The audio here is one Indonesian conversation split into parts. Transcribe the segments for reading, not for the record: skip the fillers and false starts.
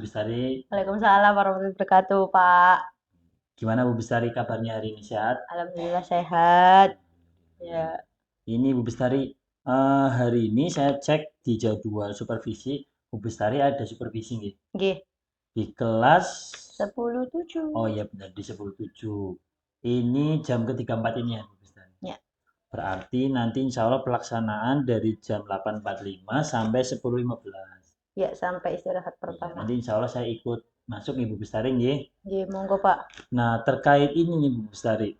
Bu Bestari. Waalaikumsalam warahmatullahi wabarakatuh, Pak. Gimana Bu Bestari kabarnya hari ini, sehat? Alhamdulillah sehat. Ya, Ini Bu Bestari, hari ini saya cek di jadwal supervisi, Bu Bestari ada supervisi nggih? nggih. Di kelas, 10.7. oh iya benar, di 10.7. Ini jam ke-34 ini ya Bu Bestari. Ya. Berarti nanti insya Allah pelaksanaan dari jam 8.45 sampai 10.15. Ya, sampai istirahat Iya, pertama. nanti insya Allah saya ikut masuk nih Bu Bestari nggih. Nggih, monggo, Pak. Nah, terkait ini nih Bu Bestari.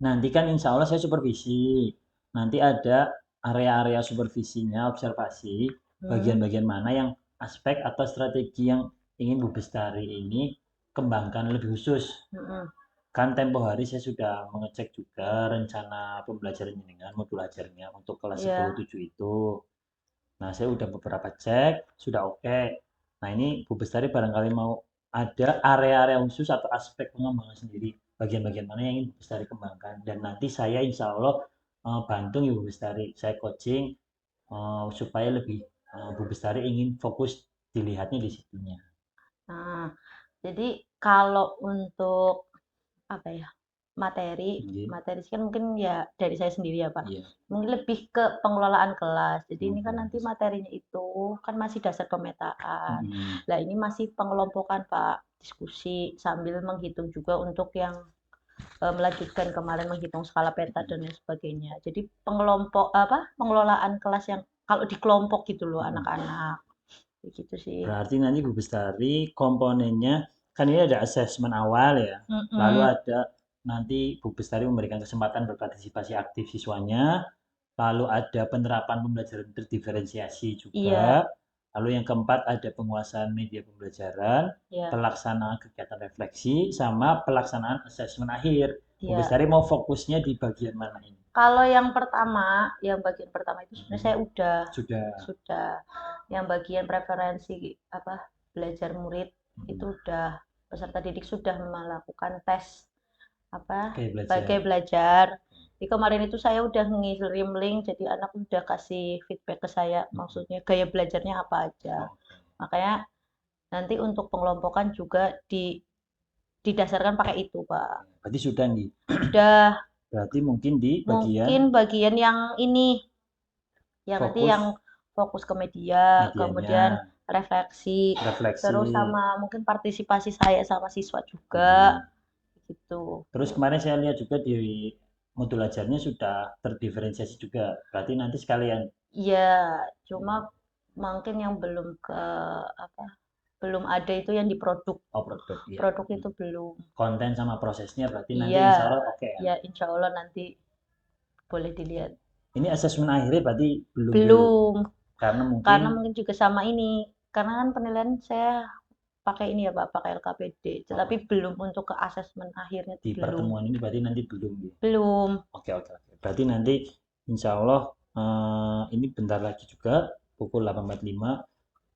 Nanti kan insya Allah saya supervisi. Nanti ada area-area supervisinya, observasi, bagian-bagian mana yang aspek atau strategi yang ingin Bu Bestari ini kembangkan lebih khusus. Kan tempo hari saya sudah mengecek juga rencana pembelajaran dengan modul ajarnya untuk kelas 10.7 itu. Nah, saya udah beberapa cek, sudah oke. Nah, ini Bu Bestari barangkali mau ada area-area khusus atau aspek pengembangan sendiri, bagian-bagian mana yang ingin Bu Bestari kembangkan. Dan nanti saya insya Allah bantu ya Bu Bestari, saya coaching supaya lebih Bu Bestari ingin fokus dilihatnya di situnya. Nah, jadi kalau untuk apa ya? Materi kan mungkin ya dari saya sendiri ya, Pak. Iya. Mungkin lebih ke pengelolaan kelas. Jadi ini kan nanti materinya itu kan masih dasar pemetaan. Nah, ini masih pengelompokan, Pak. Diskusi sambil menghitung juga untuk yang melanjutkan kemarin menghitung skala peta dan lain sebagainya. Jadi pengelolaan kelas yang kalau di kelompok gitu loh anak-anak. Begitu sih. Berarti nanti Bu Bestari komponennya kan ini ada asesmen awal ya. Lalu ada nanti Bu Bestari memberikan kesempatan berpartisipasi aktif siswanya. Lalu ada penerapan pembelajaran terdiferensiasi juga. Iya. Lalu yang keempat ada penguasaan media pembelajaran, pelaksanaan kegiatan refleksi, sama pelaksanaan asesmen akhir. Bu Bestari mau fokusnya di bagian mana ini? Kalau yang bagian pertama itu sebenarnya saya sudah. Yang bagian preferensi belajar murid itu udah peserta didik sudah melakukan tes sebagai belajar. Jadi kemarin itu saya udah ngirim link, jadi anak udah kasih feedback ke saya, maksudnya gaya belajarnya apa aja. Makanya nanti untuk pengelompokan juga didasarkan pakai itu, Pak. Berarti sudah nih? Sudah. Berarti mungkin di bagian yang ini, yang nanti yang fokus ke media, kemudian refleksi, terus sama mungkin partisipasi saya sama siswa juga, gitu. Terus kemarin saya lihat juga di modul ajarnya sudah terdiferensiasi juga, berarti nanti sekalian. Iya, cuma mungkin yang belum ada itu yang di produk. Oh, produk. Iya. Produk itu belum. Konten sama prosesnya berarti nanti insya Allah oke ya? Ya, insya Allah nanti boleh dilihat. Ini asesmen akhirnya berarti belum? Belum. Karena mungkin juga sama ini. Karena kan penilaian saya pakai ini ya Pak, pakai LKPD. Tapi belum untuk ke asesmen akhirnya. Di pertemuan ini berarti nanti belum ya? Belum. Oke. Berarti nanti insya Allah ini bentar lagi juga pukul 8.45.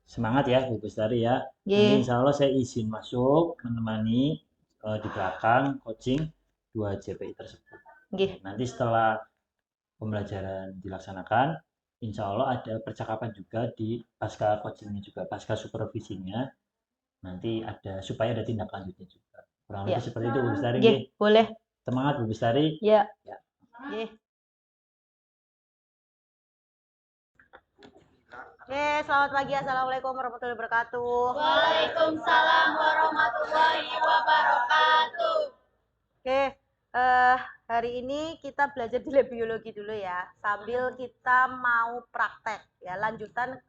Semangat ya Bu Bestari ya. Nanti insya Allah saya izin masuk menemani di belakang coaching 2 JPI tersebut. Nanti setelah pembelajaran dilaksanakan, insya Allah ada percakapan juga di pasca coachingnya juga, pasca supervisinya. Nanti ada supaya ada tindak lanjutnya juga. Kurang lebih seperti itu Bu Bestari. Boleh. Semangat Bu Bestari. Ya. Oke, selamat pagi. Assalamualaikum warahmatullahi wabarakatuh. Waalaikumsalam warahmatullahi wabarakatuh. Oke, hari ini kita belajar di lab biologi dulu ya. Sambil kita mau praktek ya, lanjutan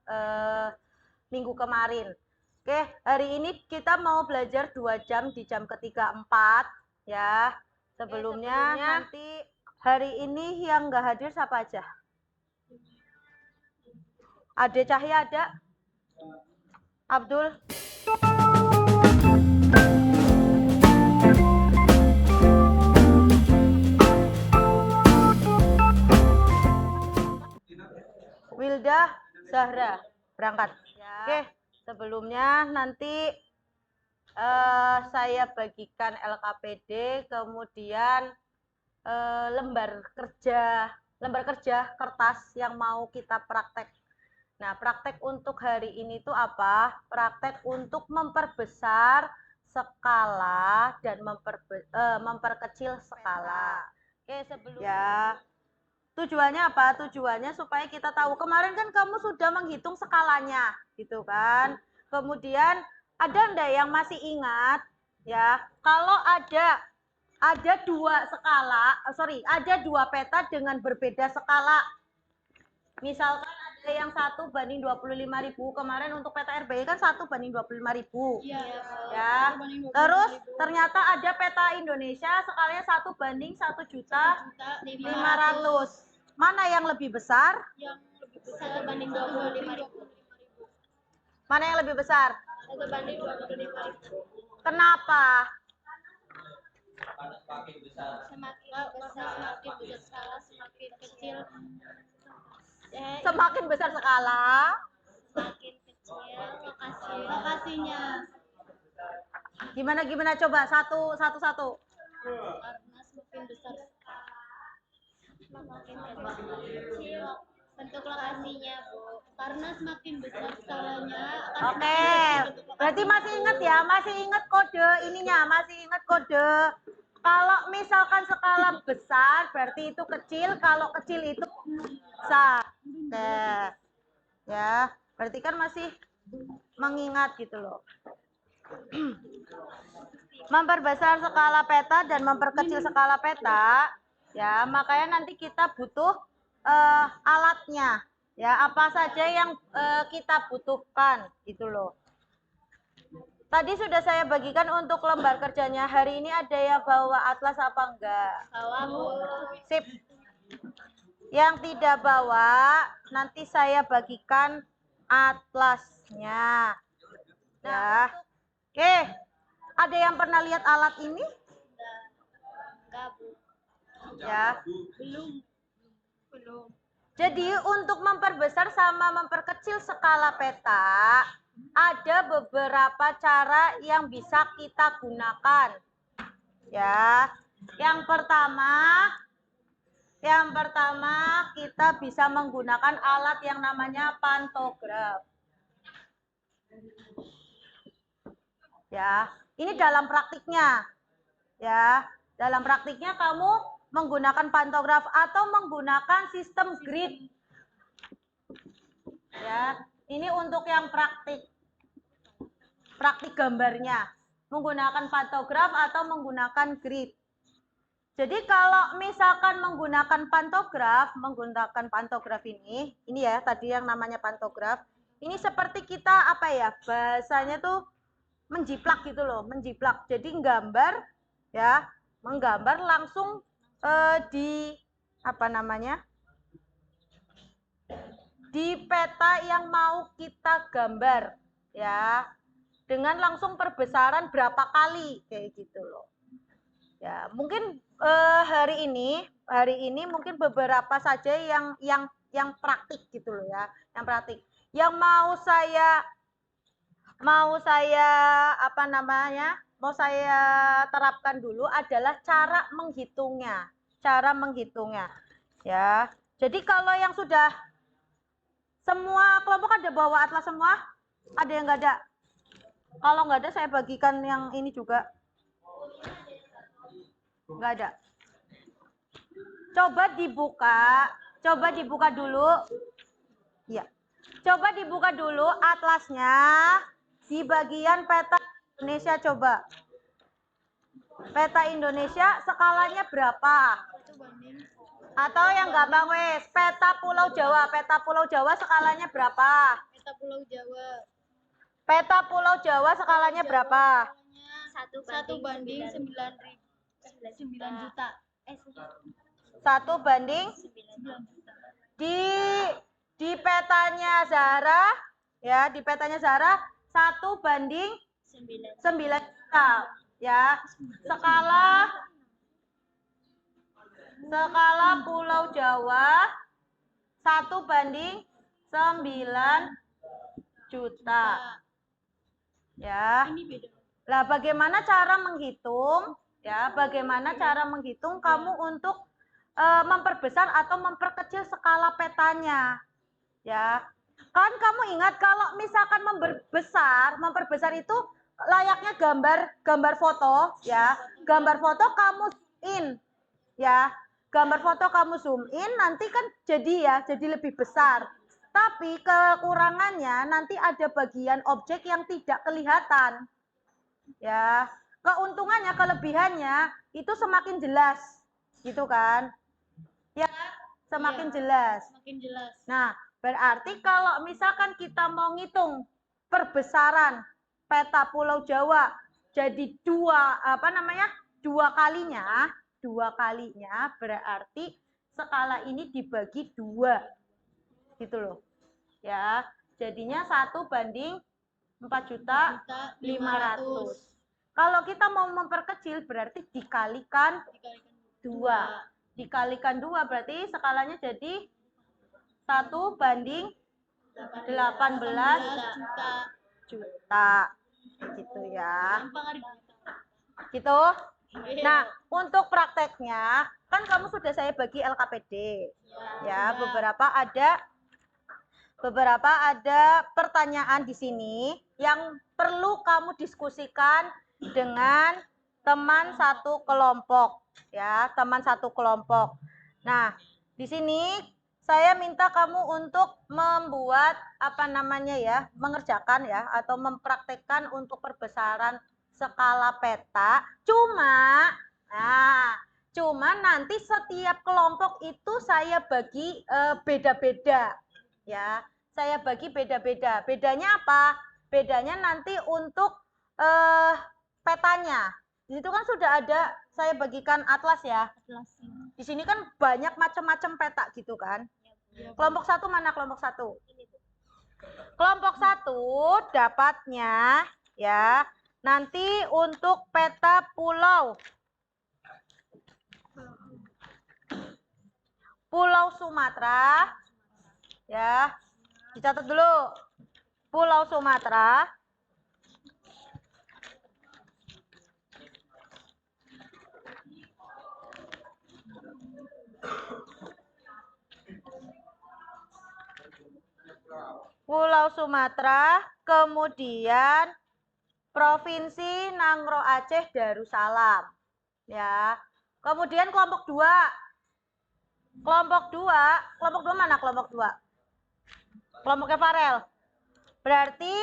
minggu kemarin. Oke, hari ini kita mau belajar 2 jam di jam ketiga 4 ya. Sebelumnya nanti hari ini yang nggak hadir siapa aja? Ade Cahya ada? Abdul? Wilda, Zahra, berangkat. Oke, sebelumnya nanti saya bagikan LKPD, kemudian lembar kerja kertas yang mau kita praktek Nah, praktek untuk hari ini tuh apa? Praktek untuk memperbesar skala dan memperkecil skala. Oke, sebelum ya. Tujuannya apa? Tujuannya supaya kita tahu. Kemarin kan kamu sudah menghitung skalanya, gitu kan? Kemudian ada enggak yang masih ingat? Ya, kalau ada dua skala, ada dua peta dengan berbeda skala. Misalkan ada yang 1:25.000, kemarin untuk peta RBY kan 1:25.000. Iya. Ya. Terus ternyata ada peta Indonesia skalanya 1:1.500.000. Mana yang lebih besar? Yang lebih besar 1:25.000. Mana yang lebih besar? 1:25.000. Kenapa? Semakin besar skala, semakin kecil. Semakin besar skala, Semakin kecil lokasinya. Gimana coba satu. Karena semakin besar semakin kecil bentuk lokasinya, Bu. Karena semakin besar skalanya akan Oke. Berarti masih ingat ya? Masih ingat kode ininya? Masih ingat kode? Kalau misalkan skala besar berarti itu kecil, kalau kecil itu besar. Oke. Ya, berarti kan masih mengingat gitu loh. Memperbesar skala peta dan memperkecil skala peta, ya, makanya nanti kita butuh alatnya, ya, apa saja yang kita butuhkan gitu loh. Tadi sudah saya bagikan untuk lembar kerjanya. Hari ini ada yang bawa atlas apa enggak? Bawa, Bu. Sip. Yang tidak bawa, nanti saya bagikan atlasnya. Ya. Oke. Ada yang pernah lihat alat ini? Enggak, Bu. Ya. Belum. Jadi untuk memperbesar sama memperkecil skala peta, ada beberapa cara yang bisa kita gunakan. Ya. Yang pertama kita bisa menggunakan alat yang namanya pantograf. Ya, ini dalam praktiknya. Ya, dalam praktiknya kamu menggunakan pantograf atau menggunakan sistem grid. Ya, ini untuk yang praktik gambarnya. Menggunakan pantograf atau menggunakan grid. Jadi kalau misalkan menggunakan pantograf ini ya tadi yang namanya pantograf. Ini seperti kita apa ya? Bahasanya tuh menjiplak gitu loh, menjiplak. Jadi menggambar langsung di apa namanya? Di peta yang mau kita gambar, ya. Dengan langsung perbesaran berapa kali kayak gitu loh. Ya, mungkin hari ini mungkin beberapa saja yang praktik gitu loh ya, yang praktik. Yang mau saya terapkan dulu adalah cara menghitungnya. Ya. Jadi kalau yang sudah semua kelompok ada bawa atlas semua? Ada yang enggak ada? Kalau enggak ada saya bagikan yang ini juga. Enggak ada. Coba dibuka dulu. Ya. Coba dibuka dulu atlasnya di bagian peta Indonesia coba. Peta Indonesia skalanya berapa? Atau yang gampang wes, peta Pulau Jawa. Peta Pulau Jawa skalanya berapa? Peta Pulau Jawa. Peta Pulau Jawa skalanya berapa? 1:9 juta. 1:9 di petanya Zahra ya, di petanya Zahra 1:9 juta ya. Skala Pulau Jawa 1:9 juta. Ya. Lah bagaimana cara menghitung? Ya, bagaimana cara menghitung kamu untuk memperbesar atau memperkecil skala petanya? Ya. Kan kamu ingat kalau misalkan memperbesar itu layaknya gambar foto ya. Gambar foto kamu zoom in ya. Gambar foto kamu zoom in nanti kan jadi lebih besar. Tapi kekurangannya nanti ada bagian objek yang tidak kelihatan. Ya. Keuntungannya, kelebihannya itu semakin jelas. Gitu kan? Ya, semakin jelas. Semakin jelas. Nah, berarti kalau misalkan kita mau ngitung perbesaran peta Pulau Jawa jadi dua kalinya berarti skala ini dibagi 2 gitu loh ya, jadinya 1:4.500.000. Kalau kita mau memperkecil berarti dikalikan 2 berarti skalanya jadi 1:18 juta gitu ya. Gitu. Nah, untuk prakteknya kan kamu sudah saya bagi LKPD. Ya, beberapa ada pertanyaan di sini yang perlu kamu diskusikan dengan teman satu kelompok ya, teman satu kelompok. Nah, di sini saya minta kamu untuk membuat mengerjakan ya atau mempraktekkan untuk perbesaran skala peta. Cuma nanti setiap kelompok itu saya bagi beda-beda ya. Saya bagi beda-beda. Bedanya apa? Bedanya nanti untuk petanya. Di situ kan sudah ada saya bagikan atlas ya. Di sini kan banyak macam-macam peta gitu kan. Kelompok 1 mana kelompok 1? Kelompok 1 dapatnya ya nanti untuk peta Pulau Sumatera ya. Dicatat dulu. Pulau Sumatera. Pulau Sumatera, kemudian Provinsi Nangro Aceh Darussalam. Ya. Kemudian kelompok 2. Kelompok 2 mana kelompok 2? Kelompoknya Farel. Berarti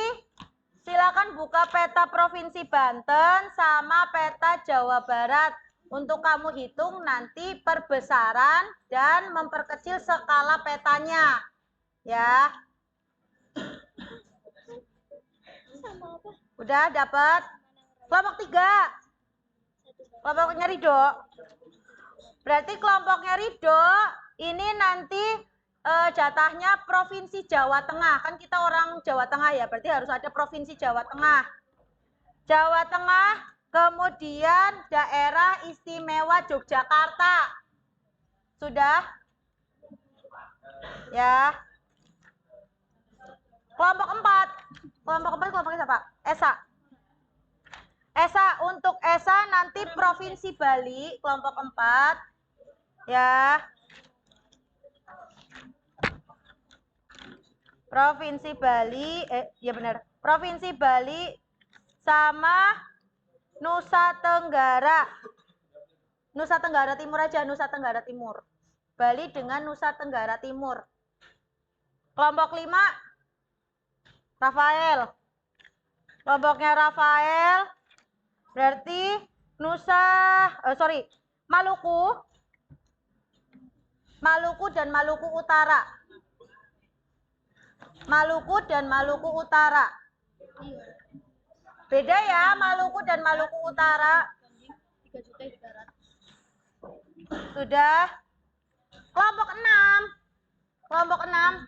silakan buka peta Provinsi Banten sama peta Jawa Barat untuk kamu hitung nanti perbesaran dan memperkecil skala petanya. Ya. Udah dapat? Kelompok 3. Kelompoknya Ridho. Berarti kelompoknya Ridho ini nanti jatahnya Provinsi Jawa Tengah. Kan kita orang Jawa Tengah ya, berarti harus ada Provinsi Jawa Tengah. Jawa Tengah, kemudian Daerah Istimewa Yogyakarta. Sudah? Ya. Kelompok 4. Kelompoknya siapa? Esa, untuk Esa nanti Provinsi Bali, kelompok 4. Ya. Provinsi Bali, ya benar. Provinsi Bali sama Nusa Tenggara. Nusa Tenggara Timur aja, Nusa Tenggara Timur. Bali dengan Nusa Tenggara Timur. Kelompok 5, Rafael. Kelompoknya Rafael, berarti Maluku dan Maluku Utara. Maluku dan Maluku Utara. Beda ya, Maluku dan Maluku Utara. Sudah. Kelompok 6.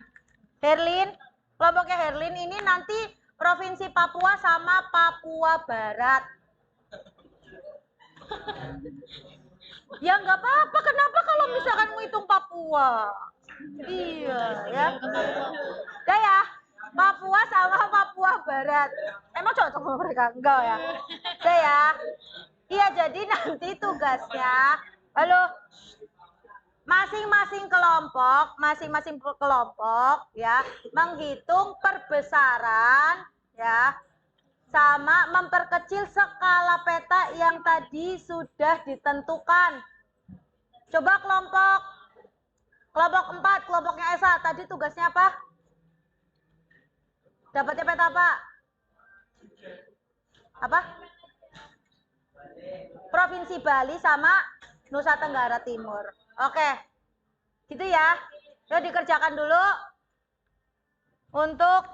Herlin. Kelompoknya Herlin ini nanti Provinsi Papua sama Papua Barat. Ya nggak apa-apa, kenapa kalau misalkan menghitung Papua? Iya ya. Udah ya, Papua sama Papua Barat. Emang cocok sama mereka? Enggak ya. Udah ya. Iya, jadi nanti tugasnya, halo, masing-masing kelompok ya menghitung perbesaaran ya sama memperkecil skala peta yang tadi sudah ditentukan. Coba kelompok 4, kelompoknya Esa, tadi tugasnya apa? Dapatnya peta apa? Apa? Provinsi Bali sama Nusa Tenggara Timur. Oke. Gitu ya. Yuk dikerjakan dulu untuk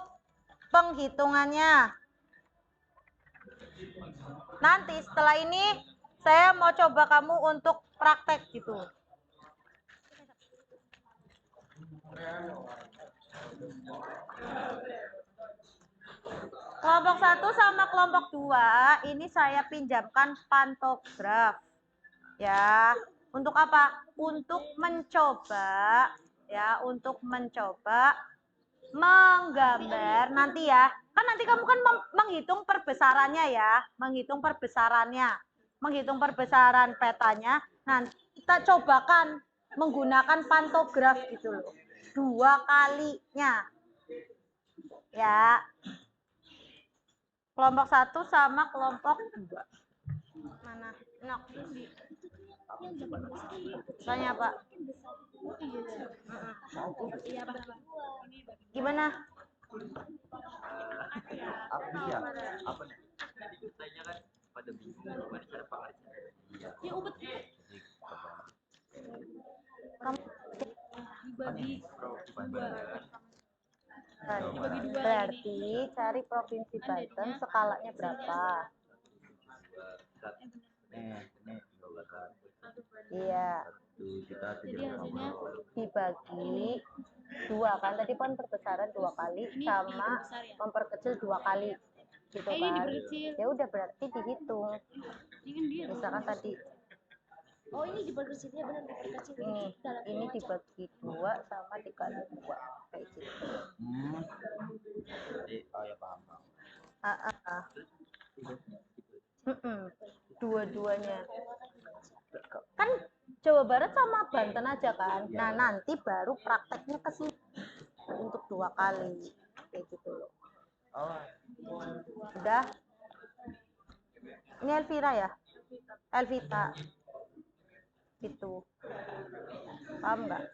penghitungannya. Nanti setelah ini saya mau coba kamu untuk praktek gitu. Kelompok 1 sama kelompok 2 ini saya pinjamkan pantograf. Ya, untuk apa? Untuk mencoba menggambar nanti ya. Kan nanti kamu kan menghitung perbesarannya ya, menghitung perbesaran petanya. Nanti kita cobakan menggunakan pantograf gitu loh. 2 kalinya. Ya. Kelompok 1 sama kelompok 2. Mana? Nok. Tanya Pak. Gimana? Apa nih? Saya kan pada bingung gimana cara pengertiannya. Ya ubet. Kamu Dibagi berarti cari provinsi Banten skalanya berapa? Ini 12. Iya. Dibagi 2 kan tadi kan perbesaran 2 kali sama memperkecil 2 kali gitu kan. Ya udah berarti dihitung. Misalkan tadi ini diperkecilnya benar diperkecil. ini dibagi 2 sama dikali 2 kayak gitu. Jadi ya paham. Dua-duanya kan Jawa Barat sama Banten aja kan. Nah nanti baru prakteknya ke sini untuk 2 kali kayak gitu loh. Udah. Ini Elvira ya? Elvita. Itu. Paham nggak?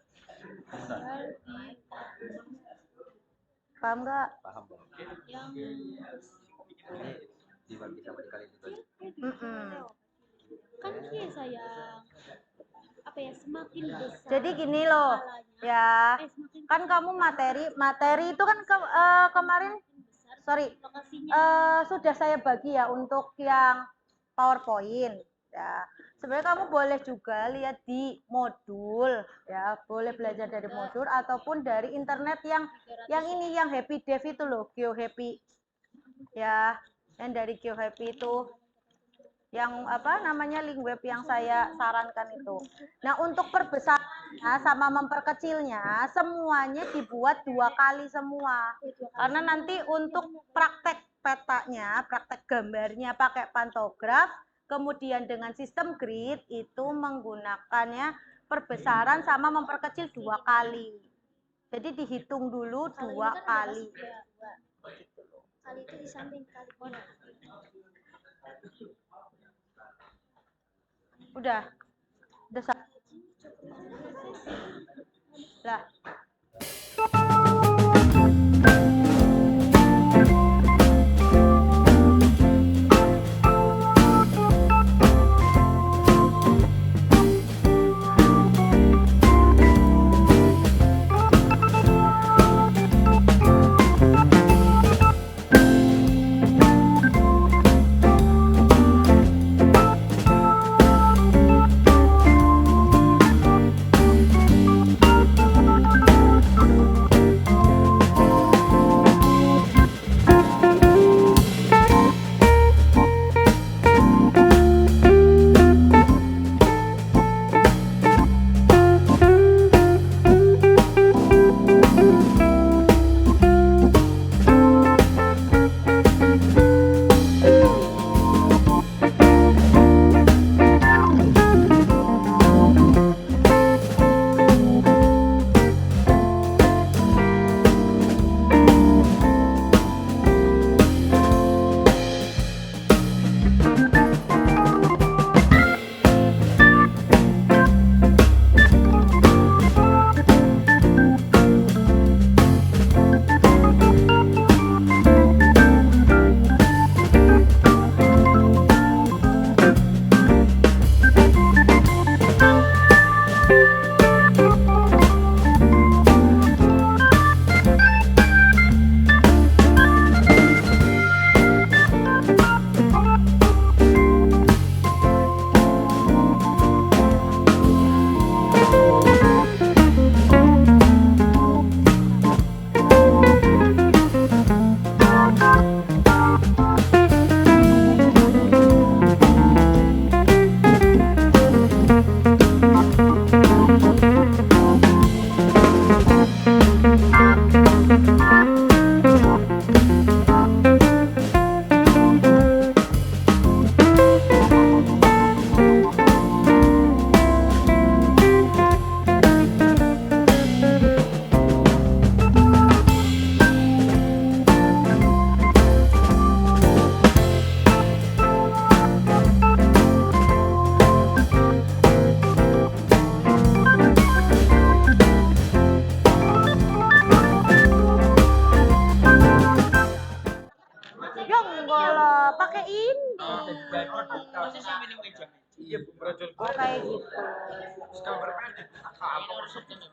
Paham nggak? Paham Bang. Ini dibagi sama dikali itu. Kan iya sayang. Apa ya semakin besar. Jadi gini loh, ya. Kan kamu materi itu kan kemarin sudah saya bagi ya untuk yang PowerPoint ya. Sebenarnya kamu boleh juga lihat di modul ya, boleh belajar dari modul ataupun dari internet yang ini yang Happy Dev itu loh, GeoHappy ya, yang dari GeoHappy itu yang apa namanya link web yang saya sarankan itu. Nah untuk perbesarnya sama memperkecilnya semuanya dibuat 2 kali semua karena nanti untuk praktek petanya, praktek gambarnya pakai pantograf, kemudian dengan sistem grid itu menggunakannya perbesaran sama memperkecil 2 kali. Jadi dihitung dulu 2 kali. Kali itu di samping kali. Udah lah.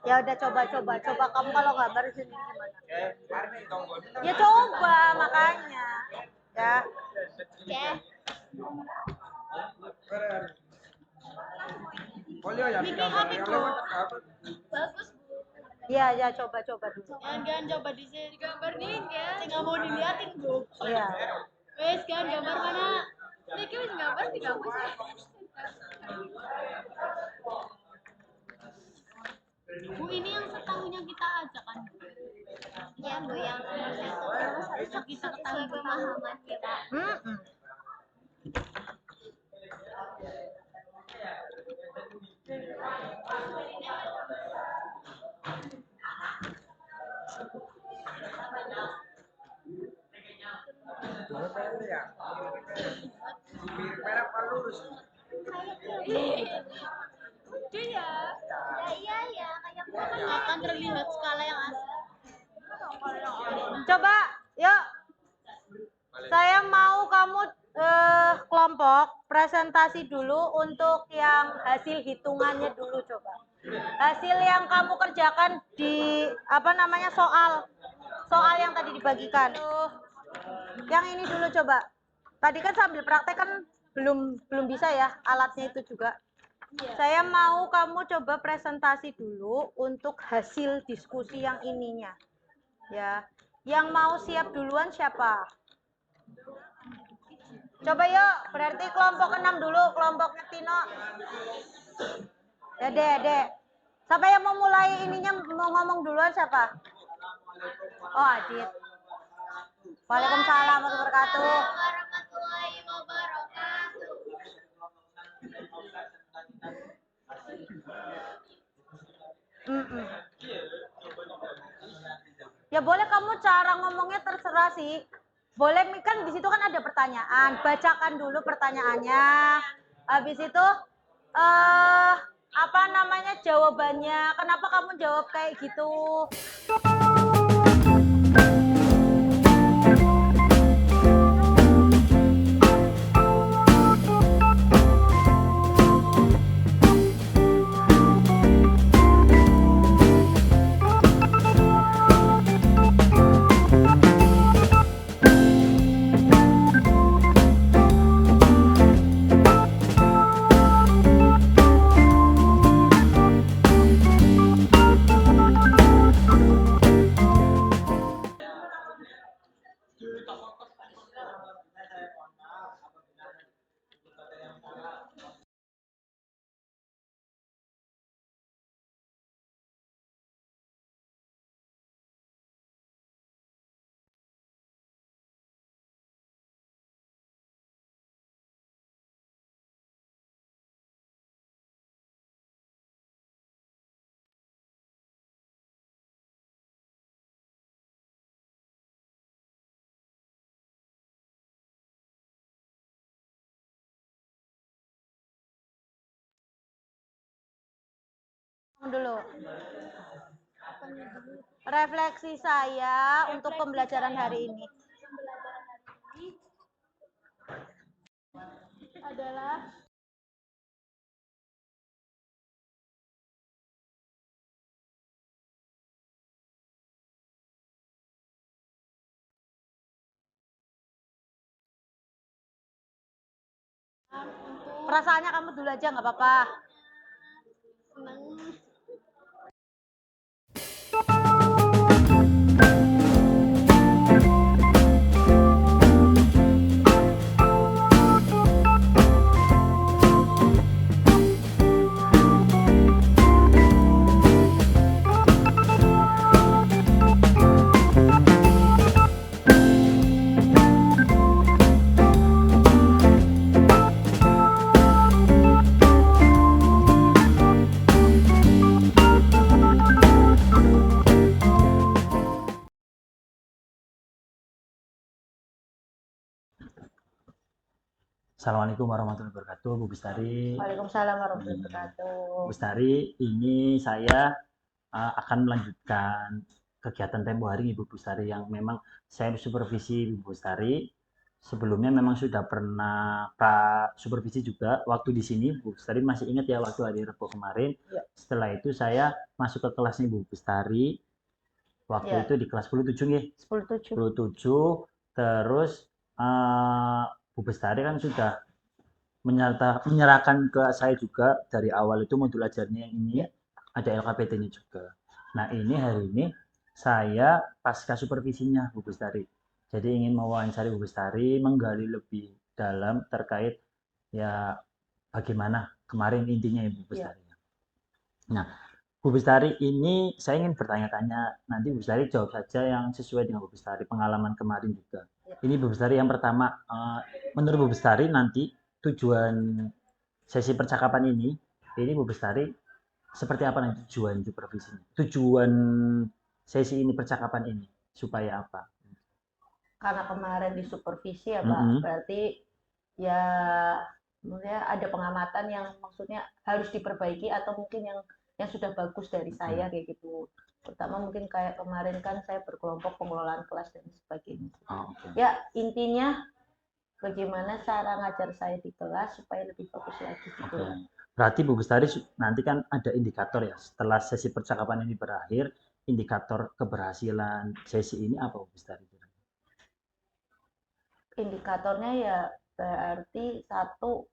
Ya udah coba kamu kalau gambar sendiri gimana? Ya coba makanya. Ya. Bikin apa itu? Bagus, Bu. Iya, coba dulu. Jangan coba di sini digambarin ya. Nggak mau diliatin, Bu. Iya. Wes kan gambar mana? Niki wis gambar di kampus. Bu, ini yang setahunya kita aja kan? Iya, Bu, yang harus kita ketahui pemahaman kita. Iya. Iya, kayak akan terlihat skala yang asli. Coba, yuk. Saya mau kamu kelompok presentasi dulu untuk yang hasil hitungannya dulu coba. Hasil yang kamu kerjakan di soal yang tadi dibagikan. Yang ini dulu coba. Tadi kan sambil praktek kan belum bisa ya alatnya itu juga. Saya mau kamu coba presentasi dulu untuk hasil diskusi yang ininya. Ya. Yang mau siap duluan siapa? Coba yuk, berarti kelompok 6 dulu, kelompoknya Tino. Ya, Dek. Siapa yang mau mulai ininya, mau ngomong duluan siapa? Oh, Adit. Waalaikumsalam warahmatullahi wabarakatuh. Warahmatullahi wabarakatuh. Ya boleh kamu cara ngomongnya terserah sih. Boleh kan di situ kan ada pertanyaan, bacakan dulu pertanyaannya. Habis itu jawabannya. Kenapa kamu jawab kayak gitu? Dulu. Refleksi saya untuk pembelajaran hari ini adalah perasaannya kamu dulu aja nggak apa-apa. Assalamualaikum warahmatullahi wabarakatuh, Bu Bestari. Waalaikumsalam warahmatullahi wabarakatuh. Bu Bestari, ini saya akan melanjutkan kegiatan tempo hari Ibu Bestari yang memang saya supervisi Ibu Bestari. Sebelumnya memang sudah pernah Pak supervisi juga waktu di sini, Bu Bestari masih ingat ya waktu hari Rabu kemarin. Ya. Setelah itu saya masuk ke kelasnya Bu Bestari. Waktu Ya. itu di kelas 10-7 nih. 10-7. 10-7 terus Bu Bestari kan sudah menyerahkan ke saya juga dari awal itu modul ajarnya ini Ya. ada LKPD-nya juga. Nah, ini hari ini saya pasca supervisinya Bu Bestari. Jadi ingin mewawancari Bu Bestari, menggali lebih dalam terkait ya bagaimana kemarin intinya ya Bu Bestari. Ya. Nah, Bu Bestari ini saya ingin bertanya-tanya, nanti Bu Bestari jawab saja yang sesuai dengan Bu Bestari, pengalaman kemarin juga. Ya. Ini Bu Bestari yang pertama, menurut Bu Bestari nanti tujuan sesi percakapan ini Bu Bestari seperti apa nanti tujuan supervisinya? Tujuan sesi ini percakapan ini supaya apa? Karena kemarin di supervisi ya Pak, berarti ya maksudnya ada pengamatan yang maksudnya harus diperbaiki atau mungkin yang sudah bagus dari saya kayak gitu. Pertama mungkin kayak kemarin kan saya berkelompok pengelolaan kelas dan sebagainya. Ya intinya bagaimana cara ngajar saya di kelas supaya lebih bagus lagi gitu. Berarti Bu Bestari nanti kan ada indikator ya setelah sesi percakapan ini berakhir, indikator keberhasilan sesi ini apa Bu Bestari? Indikatornya ya berarti satu,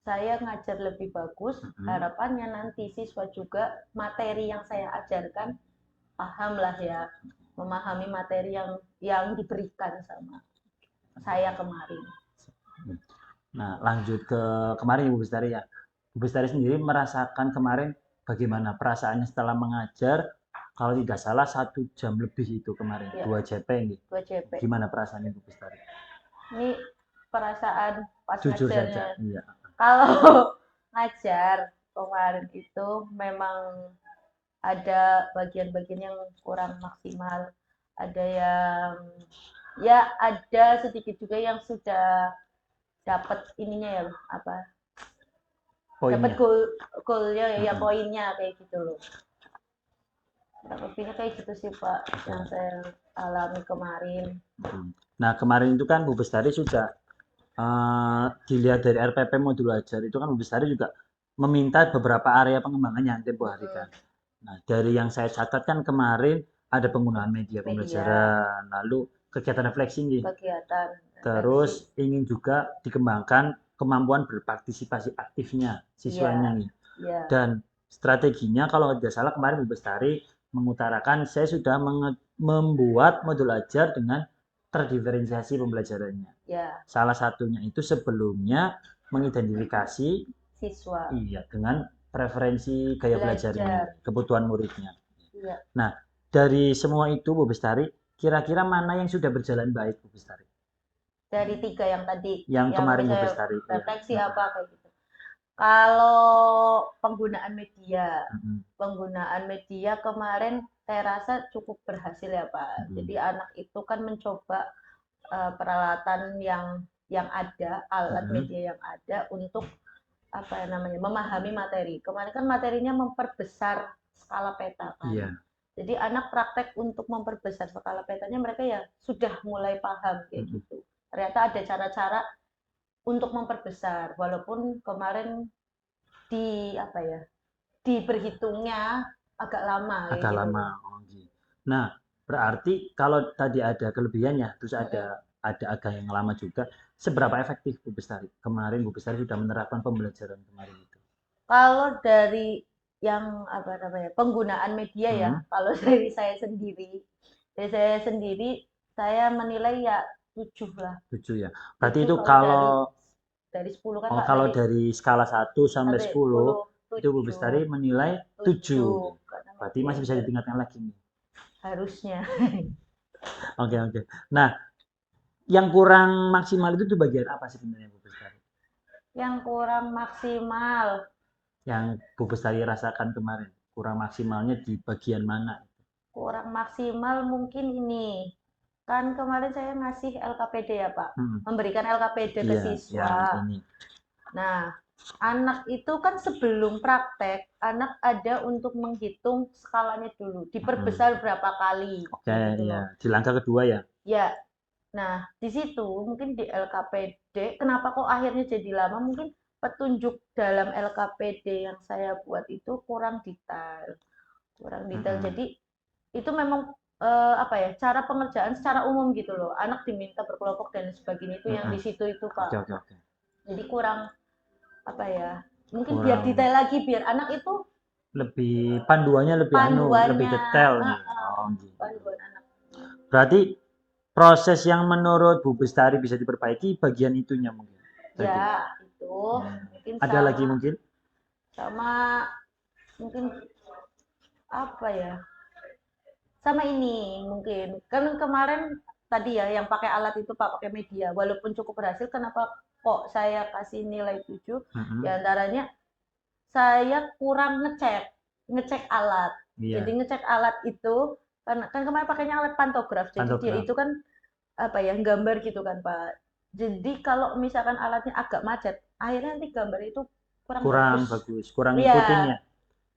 saya ngajar lebih bagus, harapannya nanti siswa juga materi yang saya ajarkan paham lah ya, memahami materi yang diberikan sama saya kemarin. Nah, lanjut ke kemarin Bu Bestari ya. Bu Bestari sendiri merasakan kemarin bagaimana perasaannya setelah mengajar, kalau tidak salah 1 jam lebih itu kemarin, ya. 2 JP ini. 2 JP. Gimana perasaannya Bu Bestari? Ini perasaan pas jujur ngajarnya. Saja, iya. Kalau ngajar kemarin itu memang ada bagian-bagian yang kurang maksimal, ada yang ya ada sedikit juga yang sudah dapat ininya ya apa? Dapat goalnya ya poinnya kayak gitu loh. Lebihnya kayak gitu sih Pak yang saya alami kemarin. Nah kemarin itu kan Bu Bestari sudah dilihat dari RPP modul ajar itu kan Bu Bestari juga meminta beberapa area pengembangan yang tempo hari kan. Nah dari yang saya catat kan kemarin ada penggunaan media pembelajaran, lalu kegiatan refleksi nih. Terus ingin juga dikembangkan kemampuan berpartisipasi aktifnya siswanya nih. Dan strateginya kalau tidak salah kemarin Bu Bestari mengutarakan saya sudah membuat modul ajar dengan terdiferensiasi pembelajarannya. Ya. Salah satunya itu sebelumnya mengidentifikasi siswa. Iya, dengan preferensi gaya belajarnya, kebutuhan muridnya. Ya. Nah, dari semua itu Bu Bestari, kira-kira mana yang sudah berjalan baik Bu Bestari? Dari 3 yang tadi. Yang kemarin Bu Bestari. Refleksi ya. Apa kayak gitu. Kalau penggunaan media, kemarin saya rasa cukup berhasil ya Pak. Jadi anak itu kan mencoba peralatan yang ada, alat media yang ada untuk apa namanya memahami materi. Kemarin kan materinya memperbesar skala peta kan. Yeah. Jadi anak praktek untuk memperbesar skala petanya mereka ya sudah mulai paham kayak gitu. Ternyata ada cara-cara untuk memperbesar, walaupun kemarin diperhitungnya agak lama. Agak gitu. Lama. Oh, gitu. Nah, berarti kalau tadi ada kelebihannya, terus ada agak yang lama juga. Seberapa efektif Bu Bestari? Kemarin Bu Bestari sudah menerapkan pembelajaran kemarin itu. Kalau dari yang penggunaan media ya, kalau dari saya sendiri, saya menilai ya 7 lah. 7 ya. Berarti itu kalau dari 10 kan Pak, kalau dari skala 1 sampai 10 itu Bu Bestari menilai 7. Berarti masih bisa ditingkatkan lagi nih. Harusnya. Oke. Nah, yang kurang maksimal itu di bagian apa sebenarnya Bu Bestari? Yang kurang maksimal. Yang Bu Bestari rasakan kemarin, kurang maksimalnya di bagian mana? Kurang maksimal mungkin ini. Kan kemarin saya ngasih LKPD ya Pak, memberikan LKPD ke siswa. Nah, anak itu kan sebelum praktek, anak ada untuk menghitung skalanya dulu, diperbesar berapa kali. Oke, gitu ya. Di langkah kedua ya? Ya, Nah, di situ mungkin di LKPD, kenapa kok akhirnya jadi lama? Mungkin petunjuk dalam LKPD yang saya buat itu kurang detail. Jadi itu memang apa ya, cara pengerjaan secara umum gitu loh. Anak diminta berkelompok dan sebagainya itu yang di situ itu, Pak. Oke. Jadi kurang apa ya? Mungkin biar detail lagi, biar anak itu lebih panduannya lebih detail nih. Gitu. Panduan anak. Berarti proses yang menurut Bu Bestari bisa diperbaiki bagian itunya mungkin. Ya, itu. Mungkin ada lagi mungkin? Sama mungkin apa ya? Sama ini mungkin. Kan kemarin tadi ya yang pakai alat itu Pak, pakai media. Walaupun cukup berhasil, kenapa kok saya kasih nilai 7? Di antaranya saya kurang ngecek alat. Jadi ngecek alat itu kan kemarin pakainya alat pantograf. Jadi dia itu kan apa ya, gambar gitu kan Pak. Jadi kalau misalkan alatnya agak macet, akhirnya nanti gambar itu kurang bagus, kurang ngikutin ya.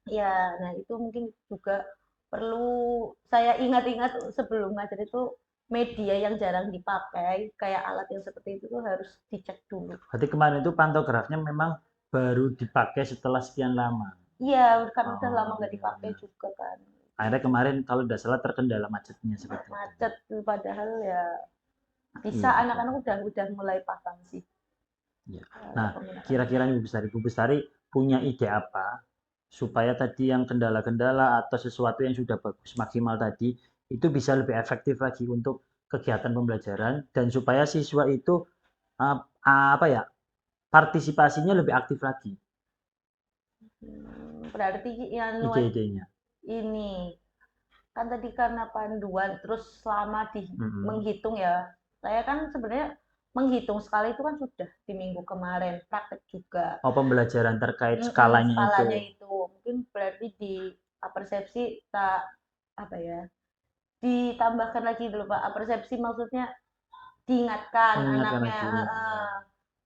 Iya, nah itu mungkin juga perlu saya ingat-ingat sebelum ngajar itu, media yang jarang dipakai kayak alat yang seperti itu tuh harus dicek dulu. Berarti kemarin itu pantografnya memang baru dipakai setelah sekian lama. Iya, karena udah lama nggak dipakai juga kan. Akhirnya kemarin kalau tidak salah terkendala macetnya seperti itu. Macet, padahal ya bisa anak-anak udah mulai pasang sih. Ya. Nah, kira-kira Bu Bestari punya ide apa supaya tadi yang kendala-kendala atau sesuatu yang sudah bagus maksimal tadi itu bisa lebih efektif lagi untuk kegiatan pembelajaran dan supaya siswa itu apa ya, partisipasinya lebih aktif lagi. Berarti yang ide-idenya ini kan tadi karena panduan terus selama menghitung ya. Saya kan sebenarnya menghitung skala itu kan sudah di minggu kemarin, praktek juga. Oh, pembelajaran terkait skalanya itu. Mungkin berarti di persepsi apa ya, ditambahkan lagi dulu Pak. Persepsi maksudnya diingatkan anaknya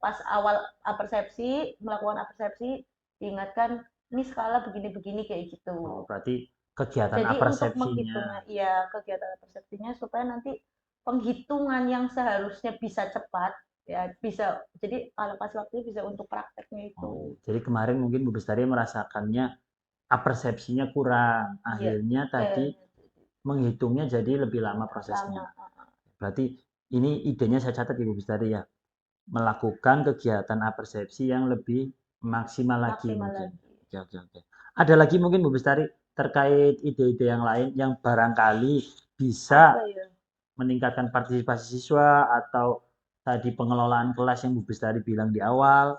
pas awal persepsi, melakukan persepsi, diingatkan ini skala begini-begini kayak gitu. Oh, berarti kegiatan persepsinya. Iya, kegiatan persepsinya supaya nanti penghitungan yang seharusnya bisa cepat ya bisa, jadi kalau pas waktunya bisa untuk prakteknya itu. Jadi kemarin mungkin Bu Bestari merasakannya persepsinya kurang, akhirnya tadi menghitungnya jadi lebih lama prosesnya. Berarti ini idenya saya catat Ibu Bestari ya, melakukan kegiatan persepsi yang lebih maksimal lagi mungkin. Oke. Ada lagi mungkin Bu Bestari terkait ide-ide yang lain yang barangkali bisa meningkatkan partisipasi siswa atau tadi pengelolaan kelas yang Bu Bestari bilang di awal?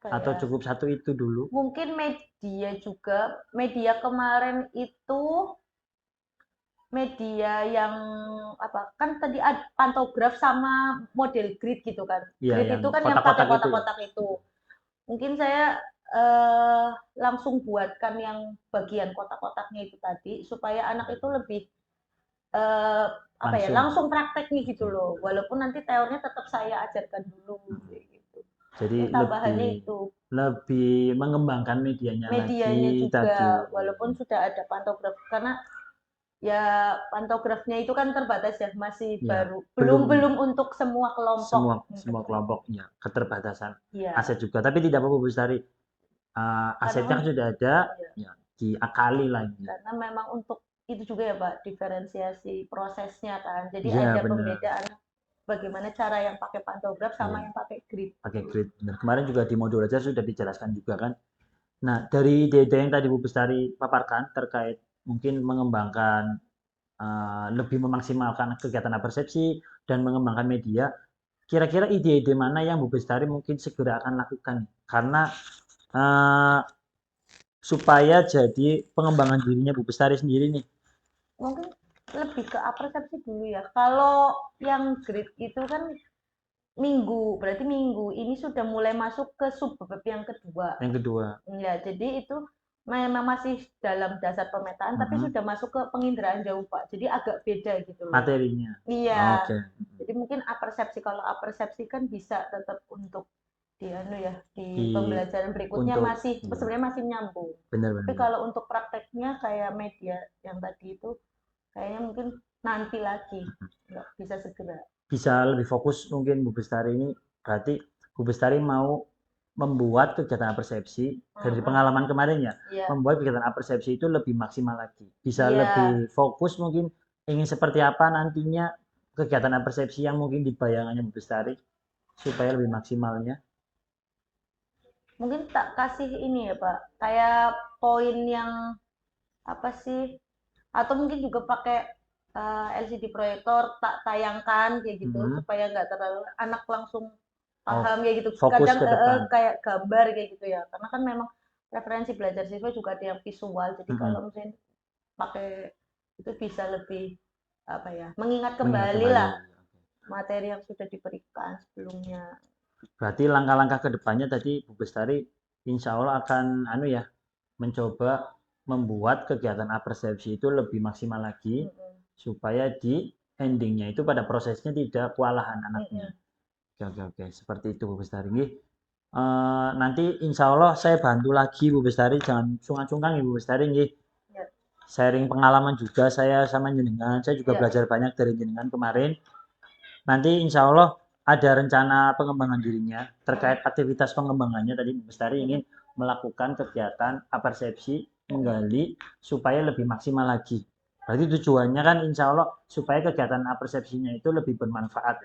Atau cukup satu itu dulu? Mungkin media juga. Media kemarin itu media yang apa? Kan tadi ada pantograf sama model grid gitu kan. Grid itu kan yang pakai kotak-kotak itu. Mungkin saya langsung buatkan yang bagian kotak-kotaknya itu tadi supaya anak itu lebih langsung prakteknya gitu loh. Walaupun nanti teorinya tetap saya ajarkan dulu gitu. Jadi tambahannya lebih mengembangkan medianya lagi juga tadi. Walaupun sudah ada pantograf, karena ya pantografnya itu kan terbatas ya, masih baru belum untuk semua kelompok. Semua kelompoknya, keterbatasan aset juga. Tapi tidak apa-apa Bu Bestari, asetnya sudah ada, ya diakali lagi. Karena memang untuk itu juga ya Pak, diferensiasi prosesnya kan. Jadi ada pembedaan bagaimana cara yang pakai pantograf sama yang pakai grid. Pakai grid, benar. Kemarin juga di modul aja sudah dijelaskan juga kan. Nah, dari ide-ide yang tadi Bu Bestari paparkan terkait mungkin mengembangkan, lebih memaksimalkan kegiatan persepsi dan mengembangkan media, kira-kira ide-ide mana yang Bu Bestari mungkin segera akan lakukan? Karena supaya jadi pengembangan dirinya Bu Bestari sendiri nih. Mungkin lebih ke persepsi dulu ya. Kalau yang grid itu kan berarti minggu ini sudah mulai masuk ke subbab yang kedua. Ya, jadi itu memang masih dalam dasar pemetaan, tapi sudah masuk ke penginderaan jauh Pak. Jadi agak beda gitu loh. Materinya. Iya. Jadi mungkin persepsi, kalau persepsi kan bisa tetap untuk di pembelajaran berikutnya masih sebenarnya masih nyambung. Benar. Tapi kalau untuk prakteknya kayak media yang tadi itu kayaknya mungkin nanti lagi, nggak bisa segera. Bisa lebih fokus mungkin Bu Bestari ini, berarti Bu Bestari mau membuat kegiatan persepsi dari pengalaman kemarin ya, membuat kegiatan persepsi itu lebih maksimal lagi, bisa lebih fokus mungkin ingin seperti apa nantinya kegiatan persepsi yang mungkin di bayangannya Bu Bestari supaya lebih maksimalnya. Mungkin tak kasih ini ya Pak, kayak poin yang apa sih, atau mungkin juga pakai LCD proyektor tak tayangkan kayak gitu supaya nggak terlalu anak langsung paham kayak gitu. Kadang kayak gambar kayak gitu ya, karena kan memang referensi belajar siswa juga ada yang visual, jadi kalau misalnya pakai itu bisa lebih apa ya, mengingat kembali lah materi yang sudah diberikan sebelumnya. Berarti langkah-langkah ke depannya tadi Bu Bestari insya Allah akan mencoba membuat kegiatan persepsi itu lebih maksimal lagi supaya di endingnya itu pada prosesnya tidak kewalahan anaknya. Oke. Seperti itu Bu Bestari. Nanti insya Allah saya bantu lagi Bu Bestari, jangan sungkan-sungkan Bu Bestari. Sharing pengalaman juga saya sama jenengan, saya juga belajar banyak dari jenengan kemarin. Nanti insya Allah ada rencana pengembangan dirinya terkait aktivitas pengembangannya tadi Bu Bestari ingin melakukan kegiatan persepsi menggali supaya lebih maksimal lagi. Berarti tujuannya kan insya Allah supaya kegiatan persepsinya itu lebih bermanfaat.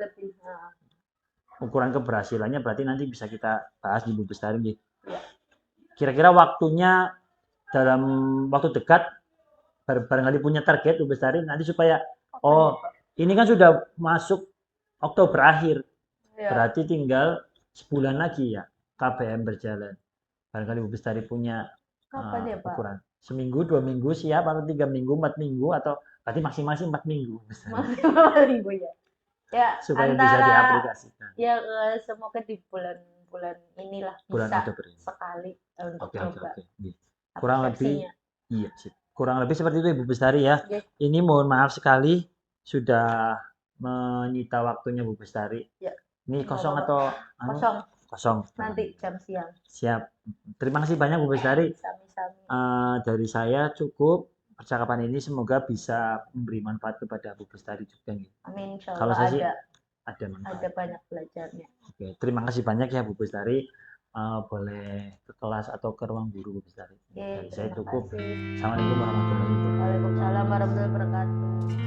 Ukuran keberhasilannya berarti nanti bisa kita bahas di Bu Bestari. Kira-kira waktunya dalam waktu dekat barangkali punya target Bu Bestari nanti supaya ini kan sudah masuk Oktober akhir, berarti tinggal sebulan lagi ya KBM berjalan. Barangkali Bu Bestari punya ukuran seminggu, 2 minggu siap atau 3 minggu, 4 minggu atau berarti maksimal 4 minggu. Maksimal 4 minggu ya. Ya supaya bisa diaplikasikan. Ya semoga di bulan inilah bisa sekali untuk coba. Kurang lebih kurang lebih seperti itu Ibu Bestari ya. Ini mohon maaf sekali sudah menyita waktunya Bu Bestari. Ini kosong atau kosong? Nanti jam siang. Siap. Terima kasih banyak Bu Bestari. Dari saya cukup percakapan ini, semoga bisa memberi manfaat kepada Bu Bestari juga. Amin. Kalau saya sih ada manfaat. Ada banyak belajarnya. Oke, terima kasih banyak ya Bu Bestari. Boleh ke kelas atau ke ruang guru Bu Bestari. Dari saya cukup. Assalamualaikum warahmatullahi wabarakatuh. Waalaikumsalam warahmatullahi wabarakatuh.